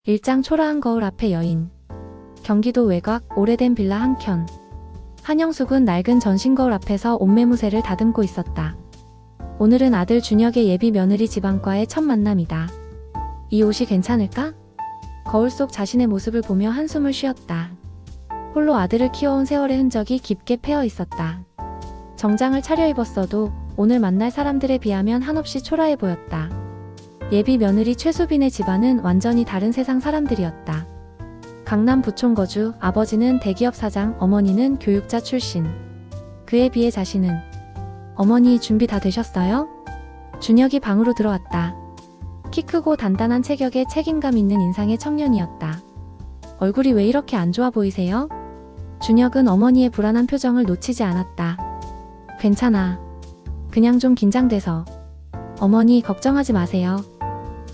일장 초라한 거울 앞에 여인. 경기도 외곽 오래된 빌라 한 켠. 한영숙은 낡은 전신거울 앞에서 옷매무새를 다듬고 있었다. 오늘은 아들 준혁의 예비 며느리 지방과의 첫 만남이다. 이 옷이 괜찮을까? 거울 속 자신의 모습을 보며 한숨을 쉬었다. 홀로 아들을 키워온 세월의 흔적이 깊게 패어 있었다. 정장을 차려입었어도 오늘 만날 사람들에 비하면 한없이 초라해 보였다. 예비 며느리 최수빈의 집안은 완전히 다른 세상 사람들이었다. 강남 부촌 거주, 아버지는 대기업 사장, 어머니는 교육자 출신. 그에 비해 자신은 어머니 준비 다 되셨어요? 준혁이 방으로 들어왔다. 키 크고 단단한 체격에 책임감 있는 인상의 청년이었다. 얼굴이 왜 이렇게 안 좋아 보이세요? 준혁은 어머니의 불안한 표정을 놓치지 않았다. 괜찮아. 그냥 좀 긴장돼서. 어머니 걱정하지 마세요.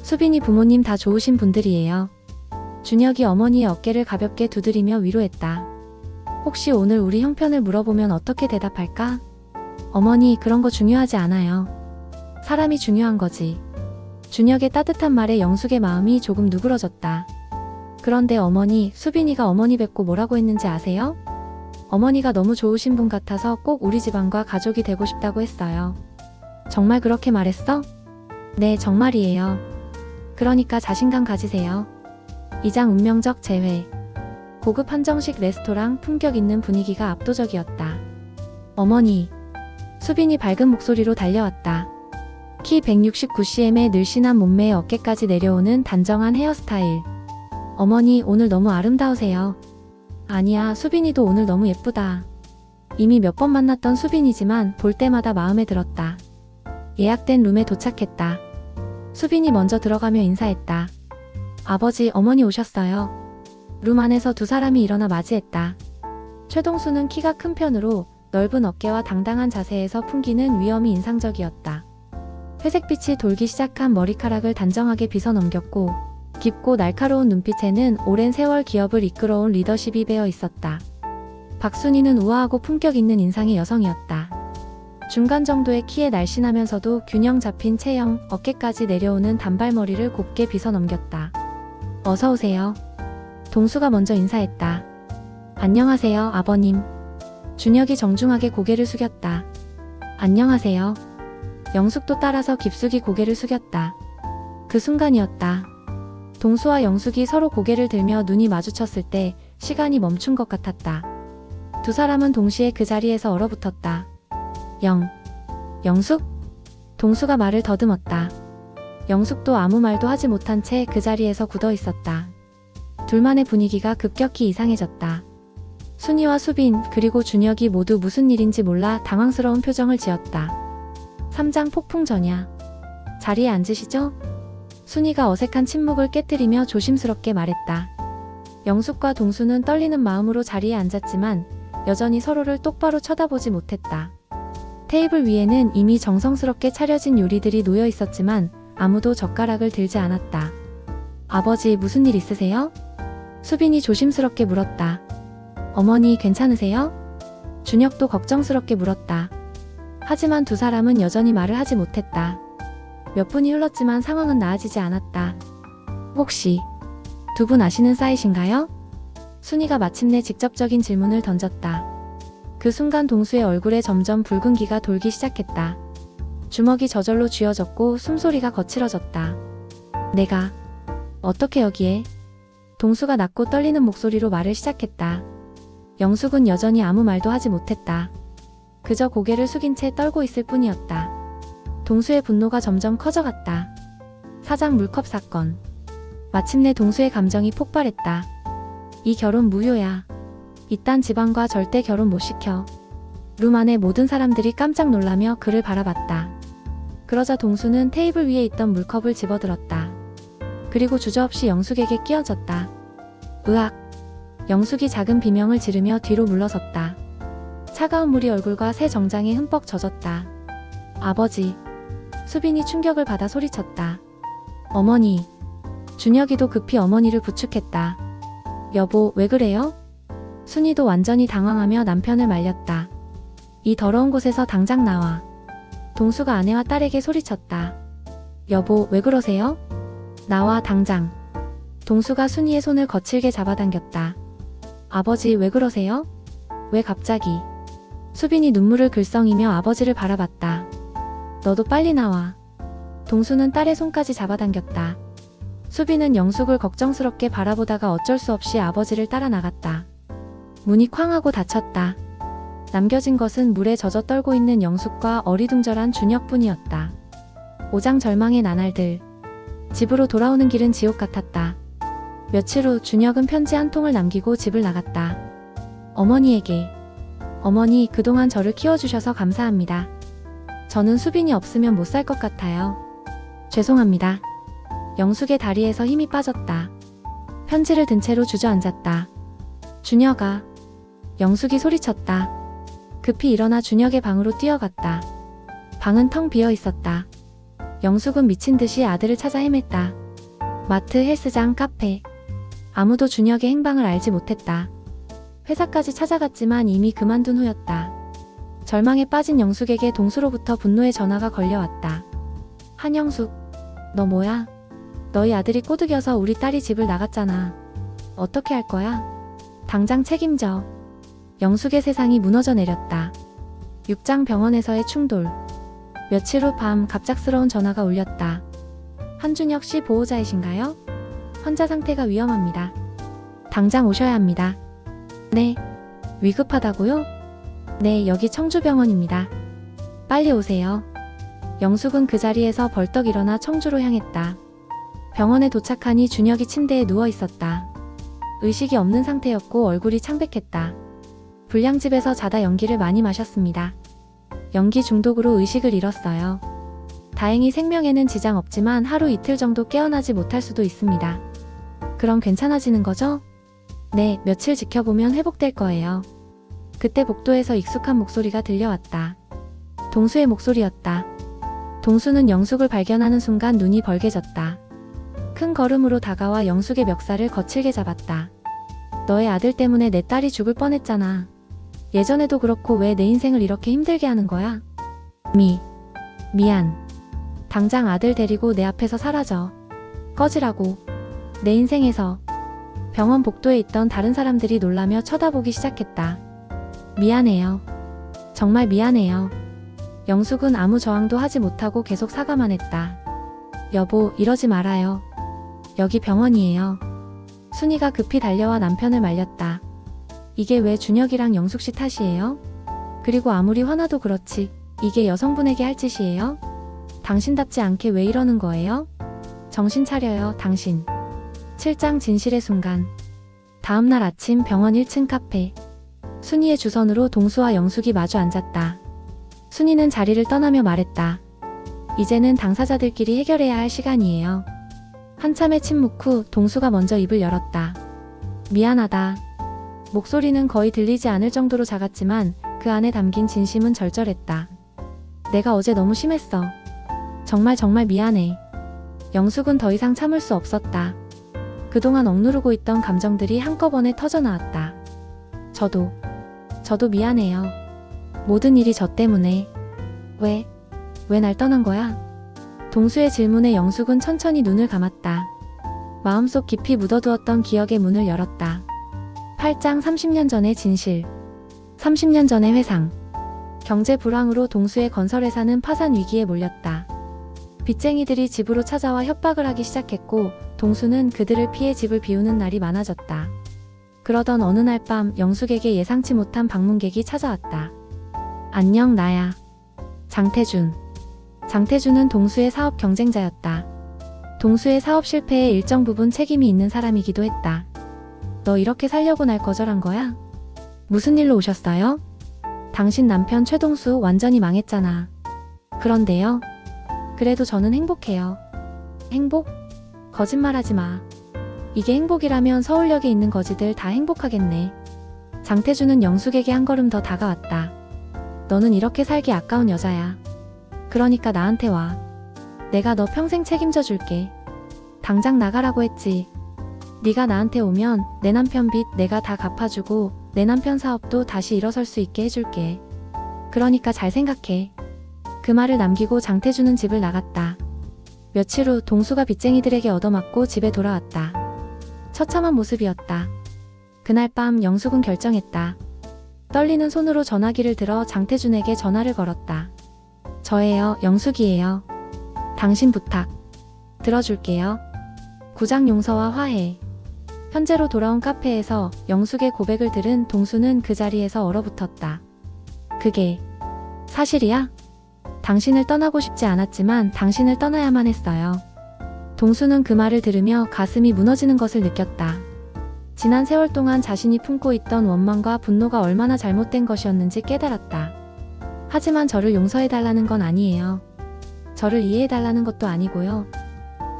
수빈이 부모님 다 좋으신 분들이에요. 준혁이 어머니의 어깨를 가볍게 두드리며 위로했다. 혹시 오늘 우리 형편을 물어보면 어떻게 대답할까? 어머니 그런 거 중요하지 않아요. 사람이 중요한 거지. 준혁의 따뜻한 말에 영숙의 마음이 조금 누그러졌다. 그런데 어머니, 수빈이가 어머니 뵙고 뭐라고 했는지 아세요? 어머니가 너무 좋으신 분 같아서 꼭 우리 집안과 가족이 되고 싶다고 했어요. 정말 그렇게 말했어? 네, 정말이에요. 그러니까 자신감 가지세요. 이장 운명적 재회. 고급 한정식 레스토랑 품격 있는 분위기가 압도적이었다. 어머니. 수빈이 밝은 목소리로 달려왔다. 키 169cm의 늘씬한 몸매에 어깨까지 내려오는 단정한 헤어스타일. 어머니 오늘 너무 아름다우세요. 아니야, 수빈이도 오늘 너무 예쁘다. 이미 몇 번 만났던 수빈이지만 볼 때마다 마음에 들었다. 예약된 룸에 도착했다. 수빈이 먼저 들어가며 인사했다. 아버지, 어머니 오셨어요. 룸 안에서 두 사람이 일어나 맞이했다. 최동수는 키가 큰 편으로 넓은 어깨와 당당한 자세에서 풍기는 위엄이 인상적이었다. 회색빛이 돌기 시작한 머리카락을 단정하게 빗어넘겼고 깊고 날카로운 눈빛에는 오랜 세월 기업을 이끌어온 리더십이 배어 있었다. 박순희는 우아하고 품격 있는 인상의 여성이었다. 중간 정도의 키에 날씬하면서도 균형 잡힌 체형, 어깨까지 내려오는 단발머리를 곱게 빗어넘겼다. 어서오세요. 동수가 먼저 인사했다. 안녕하세요, 아버님. 준혁이 정중하게 고개를 숙였다. 안녕하세요. 영숙도 따라서 깊숙이 고개를 숙였다. 그 순간이었다. 동수와 영숙이 서로 고개를 들며 눈이 마주쳤을 때 시간이 멈춘 것 같았다. 두 사람은 동시에 그 자리에서 얼어붙었다. 영숙? 동수가 말을 더듬었다. 영숙도 아무 말도 하지 못한 채 그 자리에서 굳어 있었다. 둘만의 분위기가 급격히 이상해졌다. 순이와 수빈 그리고 준혁이 모두 무슨 일인지 몰라 당황스러운 표정을 지었다. 3장 폭풍 전야. 자리에 앉으시죠? 순이가 어색한 침묵을 깨뜨리며 조심스럽게 말했다. 영숙과 동수는 떨리는 마음으로 자리에 앉았지만 여전히 서로를 똑바로 쳐다보지 못했다. 테이블 위에는 이미 정성스럽게 차려진 요리들이 놓여 있었지만 아무도 젓가락을 들지 않았다. 아버지 무슨 일 있으세요? 수빈이 조심스럽게 물었다. 어머니 괜찮으세요? 준혁도 걱정스럽게 물었다. 하지만 두 사람은 여전히 말을 하지 못했다. 몇 분이 흘렀지만 상황은 나아지지 않았다. 혹시 두 분 아시는 사이신가요? 순이가 마침내 직접적인 질문을 던졌다. 그 순간 동수의 얼굴에 점점 붉은기가 돌기 시작했다. 주먹이 저절로 쥐어졌고 숨소리가 거칠어졌다. 내가 어떻게 여기에? 동수가 낮고 떨리는 목소리로 말을 시작했다. 영숙은 여전히 아무 말도 하지 못했다. 그저 고개를 숙인 채 떨고 있을 뿐이었다. 동수의 분노가 점점 커져갔다. 사장 물컵 사건. 마침내 동수의 감정이 폭발했다. 이 결혼 무효야. 이딴 집안과 절대 결혼 못 시켜. 룸 안의 모든 사람들이 깜짝 놀라며 그를 바라봤다. 그러자 동수는 테이블 위에 있던 물컵을 집어들었다. 그리고 주저없이 영숙에게 끼어졌다. 으악. 영숙이 작은 비명을 지르며 뒤로 물러섰다. 차가운 물이 얼굴과 새 정장에 흠뻑 젖었다. 아버지. 수빈이 충격을 받아 소리쳤다. 어머니. 준혁이도 급히 어머니를 부축했다. 여보, 왜 그래요? 순이도 완전히 당황하며 남편을 말렸다. 이 더러운 곳에서 당장 나와. 동수가 아내와 딸에게 소리쳤다. 여보, 왜 그러세요? 나와 당장. 동수가 순이의 손을 거칠게 잡아당겼다. 아버지, 왜 그러세요? 왜 갑자기? 수빈이 눈물을 글썽이며 아버지를 바라봤다. 너도 빨리 나와. 동수는 딸의 손까지 잡아당겼다. 수빈은 영숙을 걱정스럽게 바라보다가 어쩔 수 없이 아버지를 따라 나갔다. 문이 쾅 하고 닫혔다. 남겨진 것은 물에 젖어 떨고 있는 영숙과 어리둥절한 준혁뿐이었다. 오장절망의 나날들. 집으로 돌아오는 길은 지옥 같았다. 며칠 후 준혁은 편지 한 통을 남기고 집을 나갔다. 어머니에게. 어머니, 그동안 저를 키워주셔서 감사합니다. 저는 수빈이 없으면 못 살 것 같아요. 죄송합니다. 영숙의 다리에서 힘이 빠졌다. 편지를 든 채로 주저앉았다. 준혁아. 영숙이 소리쳤다. 급히 일어나 준혁의 방으로 뛰어갔다. 방은 텅 비어 있었다. 영숙은 미친 듯이 아들을 찾아 헤맸다. 마트, 헬스장, 카페. 아무도 준혁의 행방을 알지 못했다. 회사까지 찾아갔지만 이미 그만둔 후였다. 절망에 빠진 영숙에게 동수로부터 분노의 전화가 걸려왔다. 한영숙, 너 뭐야? 너희 아들이 꼬드겨서 우리 딸이 집을 나갔잖아. 어떻게 할 거야? 당장 책임져. 영숙의 세상이 무너져 내렸다. 육장 병원에서의 충돌. 며칠 후 밤 갑작스러운 전화가 울렸다. 한준혁 씨 보호자이신가요? 환자 상태가 위험합니다. 당장 오셔야 합니다. 네. 위급하다고요? 네, 여기 청주병원입니다. 빨리 오세요. 영숙은 그 자리에서 벌떡 일어나 청주로 향했다. 병원에 도착하니 준혁이 침대에 누워 있었다. 의식이 없는 상태였고 얼굴이 창백했다. 불량집에서 자다 연기를 많이 마셨습니다. 연기 중독으로 의식을 잃었어요. 다행히 생명에는 지장 없지만 하루 이틀 정도 깨어나지 못할 수도 있습니다. 그럼 괜찮아지는 거죠? 네, 며칠 지켜보면 회복될 거예요. 그때 복도에서 익숙한 목소리가 들려왔다. 동수의 목소리였다. 동수는 영숙을 발견하는 순간 눈이 벌개졌다. 큰 걸음으로 다가와 영숙의 멱살을 거칠게 잡았다. 너의 아들 때문에 내 딸이 죽을 뻔했잖아. 예전에도 그렇고 왜 내 인생을 이렇게 힘들게 하는 거야? 미안. 당장 아들 데리고 내 앞에서 사라져. 꺼지라고. 내 인생에서. 병원 복도에 있던 다른 사람들이 놀라며 쳐다보기 시작했다. 미안해요. 정말 미안해요. 영숙은 아무 저항도 하지 못하고 계속 사과만 했다. 여보, 이러지 말아요. 여기 병원이에요. 순이가 급히 달려와 남편을 말렸다. 이게 왜 준혁이랑 영숙씨 탓이에요? 그리고 아무리 화나도 그렇지, 이게 여성분에게 할 짓이에요? 당신답지 않게 왜 이러는 거예요? 정신 차려요, 당신. 7장 진실의 순간. 다음날 아침 병원 1층 카페. 순이의 주선으로 동수와 영숙이 마주 앉았다. 순이는 자리를 떠나며 말했다. 이제는 당사자들끼리 해결해야 할 시간이에요. 한참의 침묵 후 동수가 먼저 입을 열었다. 미안하다. 목소리는 거의 들리지 않을 정도로 작았지만 그 안에 담긴 진심은 절절했다. 내가 어제 너무 심했어. 정말 미안해. 영숙은 더 이상 참을 수 없었다. 그동안 억누르고 있던 감정들이 한꺼번에 터져나왔다. 저도 미안해요. 모든 일이 저 때문에. 왜 날 떠난 거야? 동수의 질문에 영숙은 천천히 눈을 감았다. 마음속 깊이 묻어두었던 기억의 문을 열었다. 8장 30년 전의 진실. 30년 전의 회상. 경제 불황으로 동수의 건설회사는 파산 위기에 몰렸다. 빚쟁이들이 집으로 찾아와 협박을 하기 시작했고 동수는 그들을 피해 집을 비우는 날이 많아졌다. 그러던 어느 날 밤 영숙에게 예상치 못한 방문객이 찾아왔다. 안녕, 나야. 장태준은 동수의 사업 경쟁자였다. 동수의 사업 실패에 일정 부분 책임이 있는 사람이기도 했다. 너 이렇게 살려고 날 거절한 거야? 무슨 일로 오셨어요? 당신 남편 최동수 완전히 망했잖아. 그런데요? 그래도 저는 행복해요. 행복? 거짓말하지 마. 이게 행복이라면 서울역에 있는 거지들 다 행복하겠네. 장태준은 영숙에게 한 걸음 더 다가왔다. 너는 이렇게 살기 아까운 여자야. 그러니까 나한테 와. 내가 너 평생 책임져 줄게. 당장 나가라고 했지. 네가 나한테 오면 내 남편 빚 내가 다 갚아주고 내 남편 사업도 다시 일어설 수 있게 해줄게. 그러니까 잘 생각해. 그 말을 남기고 장태준은 집을 나갔다. 며칠 후 동수가 빚쟁이들에게 얻어맞고 집에 돌아왔다. 처참한 모습이었다. 그날 밤 영숙은 결정했다. 떨리는 손으로 전화기를 들어 장태준에게 전화를 걸었다. 저예요, 영숙이에요. 당신 부탁 들어줄게요. 구장 용서와 화해. 현재로 돌아온 카페에서 영숙의 고백을 들은 동수는 그 자리에서 얼어붙었다. 그게 사실이야? 당신을 떠나고 싶지 않았지만 당신을 떠나야만 했어요. 동수는 그 말을 들으며 가슴이 무너지는 것을 느꼈다. 지난 세월 동안 자신이 품고 있던 원망과 분노가 얼마나 잘못된 것이었는지 깨달았다. 하지만 저를 용서해달라는 건 아니에요. 저를 이해해달라는 것도 아니고요.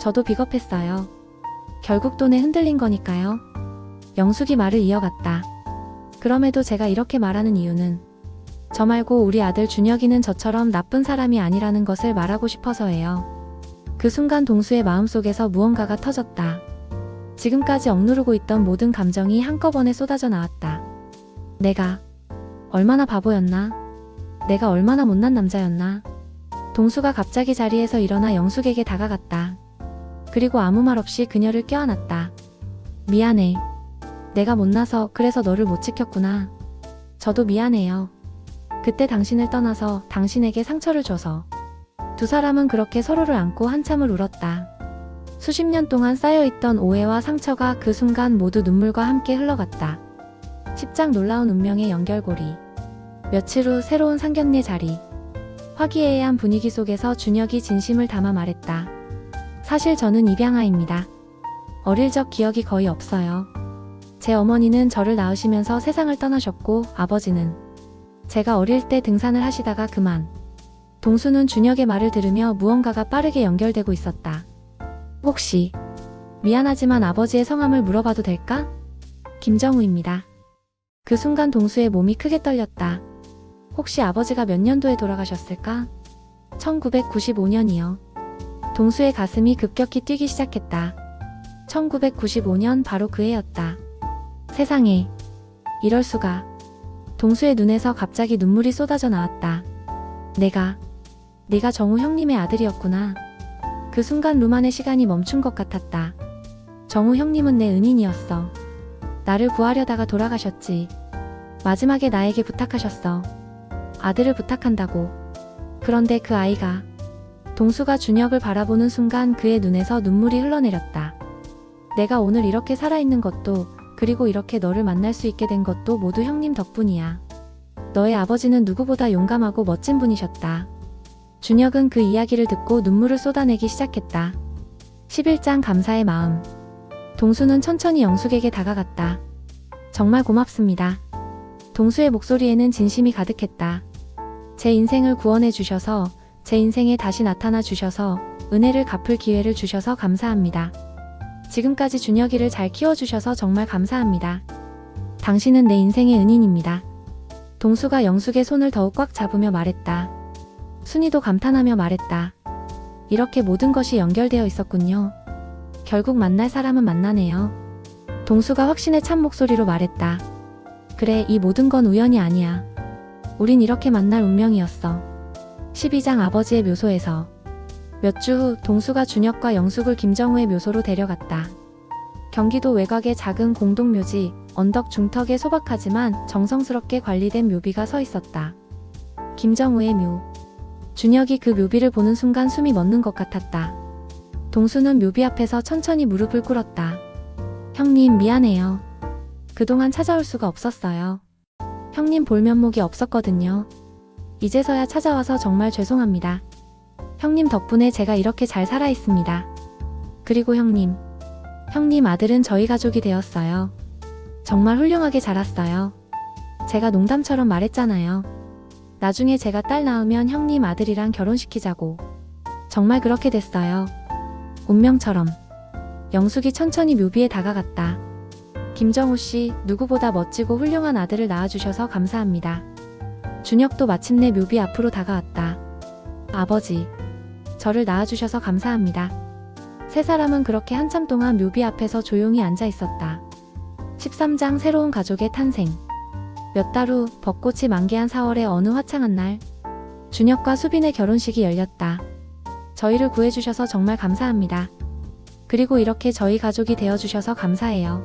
저도 비겁했어요. 결국 돈에 흔들린 거니까요. 영숙이 말을 이어갔다. 그럼에도 제가 이렇게 말하는 이유는 저 말고 우리 아들 준혁이는 저처럼 나쁜 사람이 아니라는 것을 말하고 싶어서예요. 그 순간 동수의 마음속에서 무언가가 터졌다. 지금까지 억누르고 있던 모든 감정이 한꺼번에 쏟아져 나왔다. 내가 얼마나 바보였나? 내가 얼마나 못난 남자였나? 동수가 갑자기 자리에서 일어나 영숙에게 다가갔다. 그리고 아무 말 없이 그녀를 껴안았다. 미안해. 내가 못나서 그래서 너를 못 지켰구나. 저도 미안해요. 그때 당신을 떠나서 당신에게 상처를 줘서. 두 사람은 그렇게 서로를 안고 한참을 울었다. 수십 년 동안 쌓여있던 오해와 상처가 그 순간 모두 눈물과 함께 흘러갔다. 십장 놀라운 운명의 연결고리. 며칠 후 새로운 상견례 자리. 화기애애한 분위기 속에서 준혁이 진심을 담아 말했다. 사실 저는 입양아입니다. 어릴 적 기억이 거의 없어요. 제 어머니는 저를 낳으시면서 세상을 떠나셨고 아버지는 제가 어릴 때 등산을 하시다가 그만. 동수는 준혁의 말을 들으며 무언가가 빠르게 연결되고 있었다. 혹시 미안하지만 아버지의 성함을 물어봐도 될까? 김정우입니다. 그 순간 동수의 몸이 크게 떨렸다. 혹시 아버지가 몇 년도에 돌아가셨을까? 1995년이요. 동수의 가슴이 급격히 뛰기 시작했다. 1995년 바로 그 해였다. 세상에, 이럴 수가. 동수의 눈에서 갑자기 눈물이 쏟아져 나왔다. 네가 정우 형님의 아들이었구나. 그 순간 루만의 시간이 멈춘 것 같았다. 정우 형님은 내 은인이었어. 나를 구하려다가 돌아가셨지. 마지막에 나에게 부탁하셨어. 아들을 부탁한다고. 그런데 그 아이가. 동수가 준혁을 바라보는 순간 그의 눈에서 눈물이 흘러내렸다. 내가 오늘 이렇게 살아있는 것도, 그리고 이렇게 너를 만날 수 있게 된 것도 모두 형님 덕분이야. 너의 아버지는 누구보다 용감하고 멋진 분이셨다. 준혁은 그 이야기를 듣고 눈물을 쏟아내기 시작했다. 11장 감사의 마음. 동수는 천천히 영숙에게 다가갔다. 정말 고맙습니다. 동수의 목소리에는 진심이 가득했다. 제 인생을 구원해 주셔서, 제 인생에 다시 나타나 주셔서, 은혜를 갚을 기회를 주셔서 감사합니다. 지금까지 준혁이를 잘 키워주셔서 정말 감사합니다. 당신은 내 인생의 은인입니다. 동수가 영숙의 손을 더욱 꽉 잡으며 말했다. 순이도 감탄하며 말했다. 이렇게 모든 것이 연결되어 있었군요. 결국 만날 사람은 만나네요. 동수가 확신에 찬 목소리로 말했다. 그래, 이 모든 건 우연이 아니야. 우린 이렇게 만날 운명이었어. 12장 아버지의 묘소에서. 몇 주 후 동수가 준혁과 영숙을 김정우의 묘소로 데려갔다. 경기도 외곽의 작은 공동묘지, 언덕 중턱에 소박하지만 정성스럽게 관리된 묘비가 서 있었다. 김정우의 묘. 준혁이 그 묘비를 보는 순간 숨이 멎는 것 같았다. 동수는 묘비 앞에서 천천히 무릎을 꿇었다. 형님, 미안해요. 그동안 찾아올 수가 없었어요. 형님 볼 면목이 없었거든요. 이제서야 찾아와서 정말 죄송합니다. 형님 덕분에 제가 이렇게 잘 살아있습니다. 그리고 형님 아들은 저희 가족이 되었어요. 정말 훌륭하게 자랐어요. 제가 농담처럼 말했잖아요. 나중에 제가 딸 낳으면 형님 아들이랑 결혼시키자고. 정말 그렇게 됐어요. 운명처럼. 영숙이 천천히 묘비에 다가갔다. 김정우 씨, 누구보다 멋지고 훌륭한 아들을 낳아주셔서 감사합니다. 준혁도 마침내 묘비 앞으로 다가왔다. 아버지, 저를 낳아주셔서 감사합니다. 세 사람은 그렇게 한참 동안 묘비 앞에서 조용히 앉아 있었다. 13장 새로운 가족의 탄생. 몇 달 후 벚꽃이 만개한 4월의 어느 화창한 날, 준혁과 수빈의 결혼식이 열렸다. 저희를 구해주셔서 정말 감사합니다. 그리고 이렇게 저희 가족이 되어주셔서 감사해요.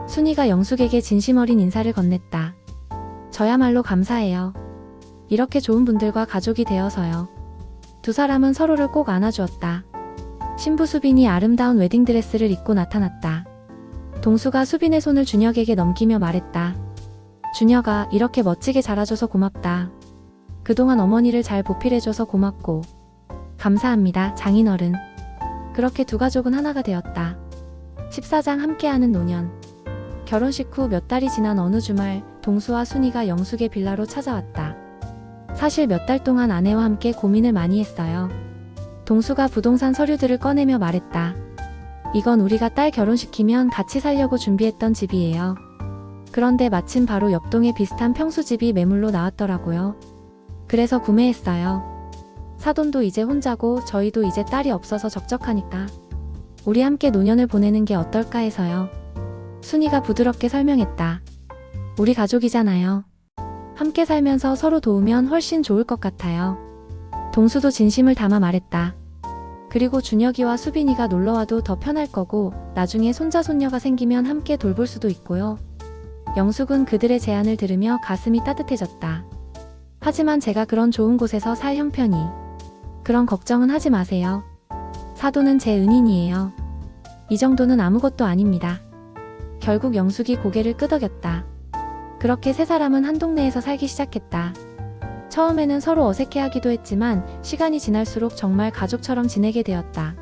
순이가 영숙에게 진심 어린 인사를 건넸다. 저야말로 감사해요. 이렇게 좋은 분들과 가족이 되어서요. 두 사람은 서로를 꼭 안아주었다. 신부 수빈이 아름다운 웨딩드레스를 입고 나타났다. 동수가 수빈의 손을 준혁에게 넘기며 말했다. 준혁아, 이렇게 멋지게 자라줘서 고맙다. 그동안 어머니를 잘 보필해줘서 고맙고 감사합니다, 장인어른. 그렇게 두 가족은 하나가 되었다. 14장 함께하는 노년. 결혼식 후 몇 달이 지난 어느 주말, 동수와 순이가 영숙의 빌라로 찾아왔다. 사실 몇 달 동안 아내와 함께 고민을 많이 했어요. 동수가 부동산 서류들을 꺼내며 말했다. 이건 우리가 딸 결혼시키면 같이 살려고 준비했던 집이에요. 그런데 마침 바로 옆동에 비슷한 평수집이 매물로 나왔더라고요. 그래서 구매했어요. 사돈도 이제 혼자고 저희도 이제 딸이 없어서 적적하니까 우리 함께 노년을 보내는 게 어떨까 해서요. 순이가 부드럽게 설명했다. 우리 가족이잖아요. 함께 살면서 서로 도우면 훨씬 좋을 것 같아요. 동수도 진심을 담아 말했다. 그리고 준혁이와 수빈이가 놀러와도 더 편할 거고 나중에 손자 손녀가 생기면 함께 돌볼 수도 있고요. 영숙은 그들의 제안을 들으며 가슴이 따뜻해졌다. 하지만 제가 그런 좋은 곳에서 살 형편이 그런 걱정은 하지 마세요. 사돈은 제 은인이에요. 이 정도는 아무것도 아닙니다. 결국 영숙이 고개를 끄덕였다. 그렇게 세 사람은 한 동네에서 살기 시작했다. 처음에는 서로 어색해하기도 했지만 시간이 지날수록 정말 가족처럼 지내게 되었다.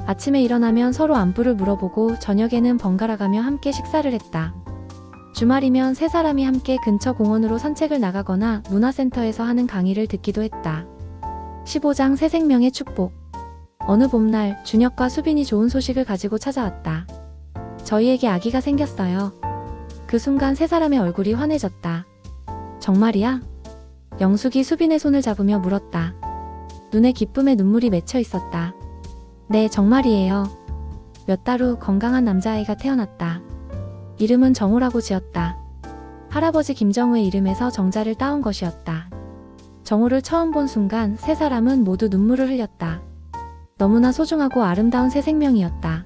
아침에 일어나면 서로 안부를 물어보고 저녁에는 번갈아가며 함께 식사를 했다. 주말이면 세 사람이 함께 근처 공원으로 산책을 나가거나 문화센터에서 하는 강의를 듣기도 했다. 15장 새 생명의 축복. 어느 봄날 준혁과 수빈이 좋은 소식을 가지고 찾아왔다. 저희에게 아기가 생겼어요. 그 순간 세 사람의 얼굴이 환해졌다. 정말이야? 영숙이 수빈의 손을 잡으며 물었다. 눈에 기쁨의 눈물이 맺혀 있었다. 네, 정말이에요. 몇 달 후 건강한 남자아이가 태어났다. 이름은 정우라고 지었다. 할아버지 김정우의 이름에서 정자를 따온 것이었다. 정우를 처음 본 순간 세 사람은 모두 눈물을 흘렸다. 너무나 소중하고 아름다운 새 생명이었다.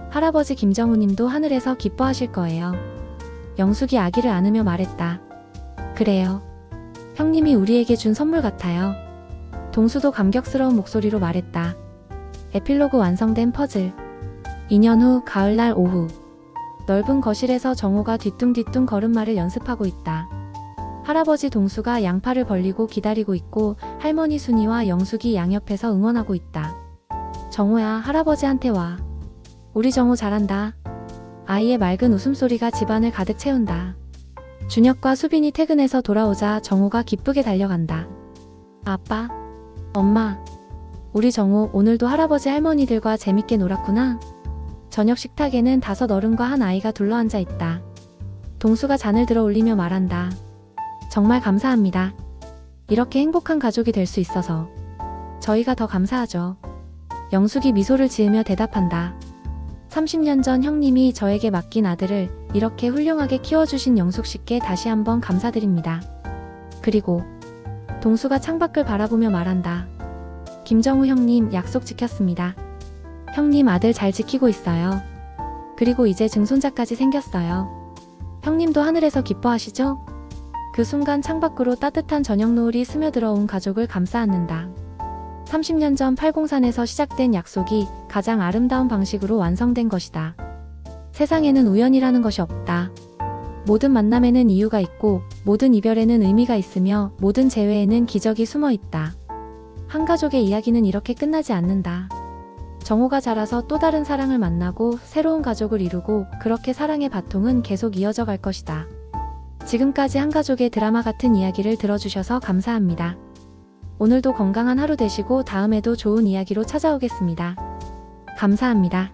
할아버지 김정우님도 하늘에서 기뻐하실 거예요. 영숙이 아기를 안으며 말했다. 그래요. 형님이 우리에게 준 선물 같아요. 동수도 감격스러운 목소리로 말했다. 에필로그 완성된 퍼즐. 2년 후 가을날 오후. 넓은 거실에서 정우가 뒤뚱뒤뚱 걸음마를 연습하고 있다. 할아버지 동수가 양팔을 벌리고 기다리고 있고 할머니 순이와 영숙이 양옆에서 응원하고 있다. 정우야, 할아버지한테 와. 우리 정우 잘한다. 아이의 맑은 웃음소리가 집안을 가득 채운다. 준혁과 수빈이 퇴근해서 돌아오자 정우가 기쁘게 달려간다. 아빠, 엄마, 우리 정우 오늘도 할아버지 할머니들과 재밌게 놀았구나. 저녁 식탁에는 5 어른과 한 아이가 둘러앉아 있다. 동수가 잔을 들어 올리며 말한다. 정말 감사합니다. 이렇게 행복한 가족이 될 수 있어서 저희가 더 감사하죠. 영숙이 미소를 지으며 대답한다. 30년 전 형님이 저에게 맡긴 아들을 이렇게 훌륭하게 키워주신 영숙 씨께 다시 한번 감사드립니다. 그리고 동수가 창밖을 바라보며 말한다. 김정우 형님, 약속 지켰습니다. 형님 아들 잘 지키고 있어요. 그리고 이제 증손자까지 생겼어요. 형님도 하늘에서 기뻐하시죠? 그 순간 창밖으로 따뜻한 저녁 노을이 스며들어 온 가족을 감싸 안는다. 30년 전 팔공산에서 시작된 약속이 가장 아름다운 방식으로 완성된 것이다. 세상에는 우연이라는 것이 없다. 모든 만남에는 이유가 있고 모든 이별에는 의미가 있으며 모든 재회에는 기적이 숨어 있다. 한 가족의 이야기는 이렇게 끝나지 않는다. 정우가 자라서 또 다른 사랑을 만나고 새로운 가족을 이루고 그렇게 사랑의 바통은 계속 이어져 갈 것이다. 지금까지 한 가족의 드라마 같은 이야기를 들어주셔서 감사합니다. 오늘도 건강한 하루 되시고 다음에도 좋은 이야기로 찾아오겠습니다. 감사합니다.